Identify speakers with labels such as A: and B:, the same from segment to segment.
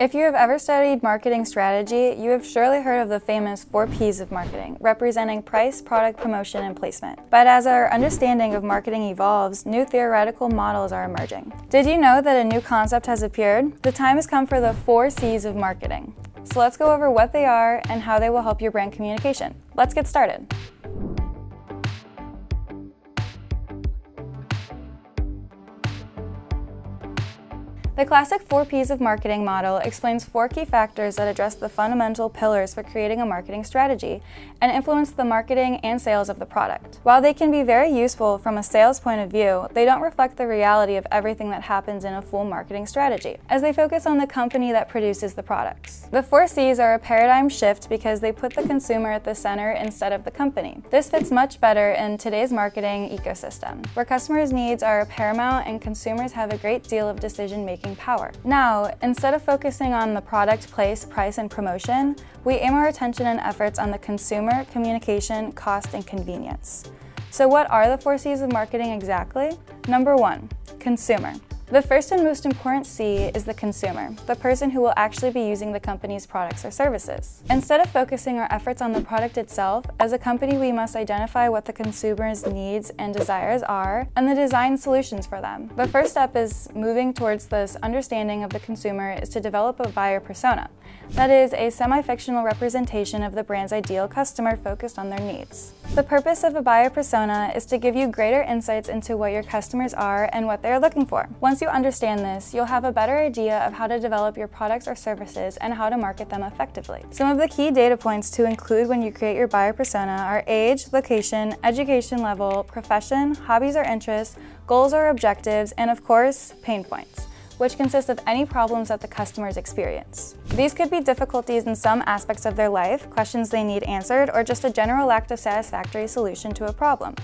A: If you have ever studied marketing strategy, you have surely heard of the famous 4 Ps of marketing, representing price, product, promotion, and placement. But as our understanding of marketing evolves, new theoretical models are emerging. Did you know that a new concept has appeared? The time has come for the 4 Cs of marketing. So let's go over what they are and how they will help your brand communication. Let's get started. The classic 4 Ps of marketing model explains 4 key factors that address the fundamental pillars for creating a marketing strategy and influence the marketing and sales of the product. While they can be very useful from a sales point of view, they don't reflect the reality of everything that happens in a full marketing strategy, as they focus on the company that produces the products. The 4 Cs are a paradigm shift because they put the consumer at the center instead of the company. This fits much better in today's marketing ecosystem, where customers' needs are paramount and consumers have a great deal of decision-making power. Now, instead of focusing on the product, place, price, and promotion, we aim our attention and efforts on the consumer, communication, cost, and convenience. So what are the 4 Cs of marketing exactly? Number 1, consumer. The first and most important C is the consumer, the person who will actually be using the company's products or services. Instead of focusing our efforts on the product itself, as a company we must identify what the consumer's needs and desires are and then design solutions for them. The first step is moving towards this understanding of the consumer is to develop a buyer persona. That is, a semi-fictional representation of the brand's ideal customer focused on their needs. The purpose of a buyer persona is to give you greater insights into what your customers are and what they are looking for. Once you understand this, you'll have a better idea of how to develop your products or services and how to market them effectively. Some of the key data points to include when you create your buyer persona are age, location, education level, profession, hobbies or interests, goals or objectives, and of course, pain points, which consist of any problems that the customers experience. These could be difficulties in some aspects of their life, questions they need answered, or just a general lack of satisfactory solution to a problem.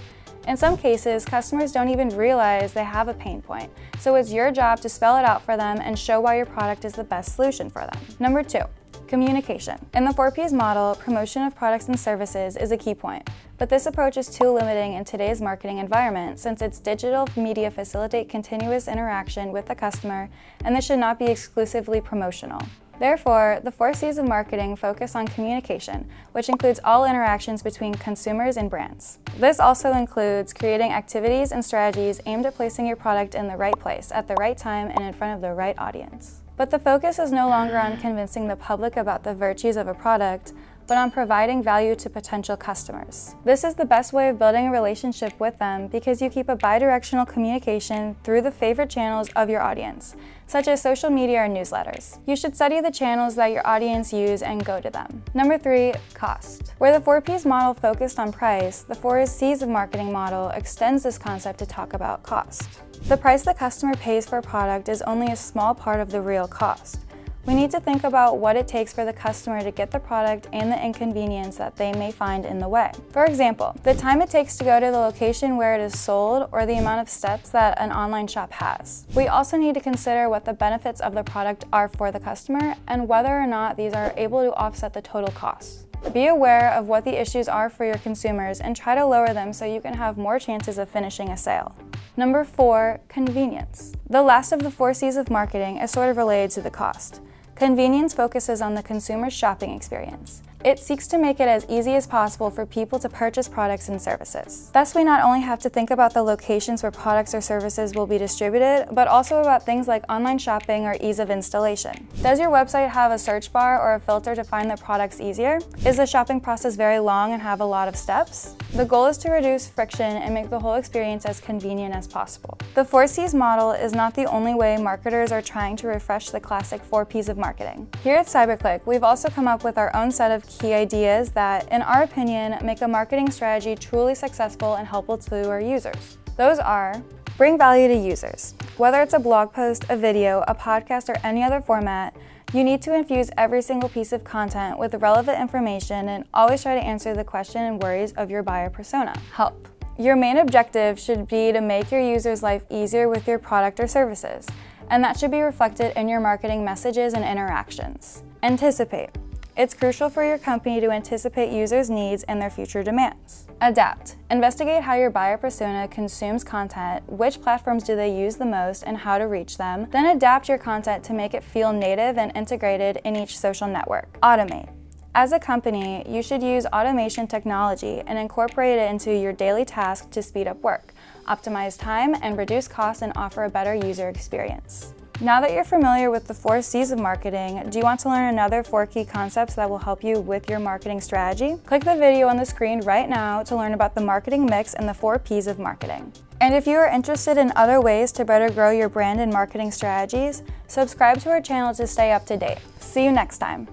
A: In some cases, customers don't even realize they have a pain point, so it's your job to spell it out for them and show why your product is the best solution for them. Number 2, communication. In the 4 Ps model, promotion of products and services is a key point, but this approach is too limiting in today's marketing environment since its digital media facilitate continuous interaction with the customer, and this should not be exclusively promotional. Therefore, the 4 Cs of marketing focus on communication, which includes all interactions between consumers and brands. This also includes creating activities and strategies aimed at placing your product in the right place, at the right time, and in front of the right audience. But the focus is no longer on convincing the public about the virtues of a product, but on providing value to potential customers. This is the best way of building a relationship with them because you keep a bidirectional communication through the favorite channels of your audience, such as social media or newsletters. You should study the channels that your audience use and go to them. Number 3, cost. Where the 4 Ps model focused on price, the 4 Cs of marketing model extends this concept to talk about cost. The price the customer pays for a product is only a small part of the real cost. We need to think about what it takes for the customer to get the product and the inconvenience that they may find in the way. For example, the time it takes to go to the location where it is sold or the amount of steps that an online shop has. We also need to consider what the benefits of the product are for the customer and whether or not these are able to offset the total cost. Be aware of what the issues are for your consumers and try to lower them so you can have more chances of finishing a sale. Number 4, convenience. The last of the 4 Cs of marketing is sort of related to the cost. Convenience focuses on the consumer's shopping experience. It seeks to make it as easy as possible for people to purchase products and services. Thus, we not only have to think about the locations where products or services will be distributed, but also about things like online shopping or ease of installation. Does your website have a search bar or a filter to find the products easier? Is the shopping process very long and have a lot of steps? The goal is to reduce friction and make the whole experience as convenient as possible. The 4 Cs model is not the only way marketers are trying to refresh the classic 4 Ps of marketing. Here at Cyberclick, we've also come up with our own set of key ideas that, in our opinion, make a marketing strategy truly successful and helpful to our users. Those are: bring value to users. Whether it's a blog post, a video, a podcast, or any other format, you need to infuse every single piece of content with relevant information and always try to answer the question and worries of your buyer persona. Help. Your main objective should be to make your users' life easier with your product or services, and that should be reflected in your marketing messages and interactions. Anticipate. It's crucial for your company to anticipate users' needs and their future demands. Adapt. Investigate how your buyer persona consumes content, which platforms do they use the most, and how to reach them. Then adapt your content to make it feel native and integrated in each social network. Automate. As a company, you should use automation technology and incorporate it into your daily tasks to speed up work, optimize time, and reduce costs and offer a better user experience. Now that you're familiar with the 4 C's of marketing, do you want to learn another 4 key concepts that will help you with your marketing strategy? Click the video on the screen right now to learn about the marketing mix and the 4 P's of marketing. And if you are interested in other ways to better grow your brand and marketing strategies, subscribe to our channel to stay up to date. See you next time.